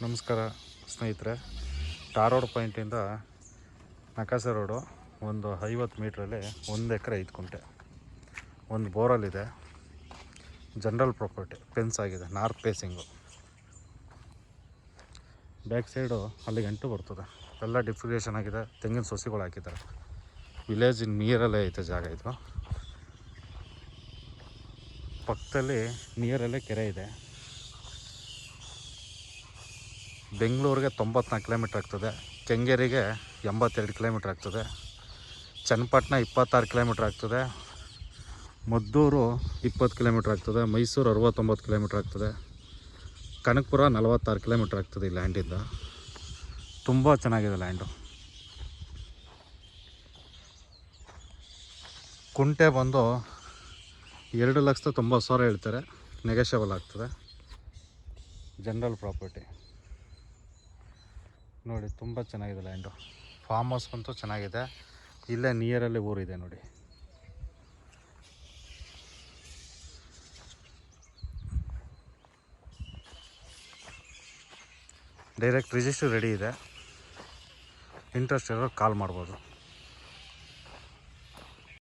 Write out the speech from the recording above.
ನಮಸ್ಕಾರ ಸ್ನೇಹಿತರೆ. Tar road ಪಾಯಿಂಟಿಂದ ನಕಾಸೆ road ಒಂದು 50 ಮೀಟ್ರಲ್ಲಿ 1 ಎಕರೆ 5 ಕುಂಟೆ, ಒಂದು ಬೋರಲ್ಲಿದೆ. ಜನರಲ್ ಪ್ರಾಪರ್ಟಿ, ಫೆನ್ಸ್ ಆಗಿದೆ, ನಾರ್ತ್ ಫೇಸಿಂಗು. ಬ್ಯಾಕ್ ಸೈಡು ಅಲ್ಲಿ ಗಂಟು ಬರ್ತದೆ, ಎಲ್ಲ ಡಿಫ್ರಿಗೇಷನ್ ಆಗಿದೆ, ತೆಂಗಿನ ಸಸಿಗಳು ಹಾಕಿದ್ದಾರೆ. ವಿಲೇಜ್ ನಿಯರಲ್ಲೇ ಐತೆ ಜಾಗ ಇದು. ಪಕ್ಕದಲ್ಲಿ ನಿಯರಲ್ಲೇ ಕೆರೆ ಇದೆ. ಬೆಂಗಳೂರಿಗೆ 94 ಕಿಲೋಮೀಟ್ರ್ ಆಗ್ತದೆ, ಕೆಂಗೇರಿಗೆ 82 ಕಿಲೋಮೀಟ್ರ್ ಆಗ್ತದೆ, ಚನ್ನಪಟ್ಟಣ 26 ಕಿಲೋಮೀಟ್ರ್ ಆಗ್ತದೆ, ಮದ್ದೂರು 20 ಕಿಲೋಮೀಟ್ರ್ ಆಗ್ತದೆ, ಮೈಸೂರು 69 ಕಿಲೋಮೀಟ್ರ್ ಆಗ್ತದೆ, ಕನಕಪುರ 46 ಕಿಲೋಮೀಟ್ರ್ ಆಗ್ತದೆ. ಈ ಲ್ಯಾಂಡಿಂದ ತುಂಬ ಚೆನ್ನಾಗಿದೆ ಲ್ಯಾಂಡು. ಕುಂಟೆ ಬಂದು 2,90,000 ಹೇಳ್ತಾರೆ, ನೆಗೋಷಿಯಬಲ್ ಆಗ್ತದೆ. ಜನರಲ್ ಪ್ರಾಪರ್ಟಿ ನೋಡಿ, ತುಂಬ ಚೆನ್ನಾಗಿದೆ ಲ್ಯಾಂಡು. ಫಾರ್ಮ್ ಹೌಸ್ ಅಂತೂ ಚೆನ್ನಾಗಿದೆ. ಇಲ್ಲೇ ನಿಯರಲ್ಲಿ ಊರಿದೆ ನೋಡಿ. ಡೈರೆಕ್ಟ್ ರಿಜಿಸ್ಟ್ರಿ ರೆಡಿ ಇದೆ. ಇಂಟ್ರೆಸ್ಟ್ ಇರೋರು ಕಾಲ್ ಮಾಡ್ಬೋದು.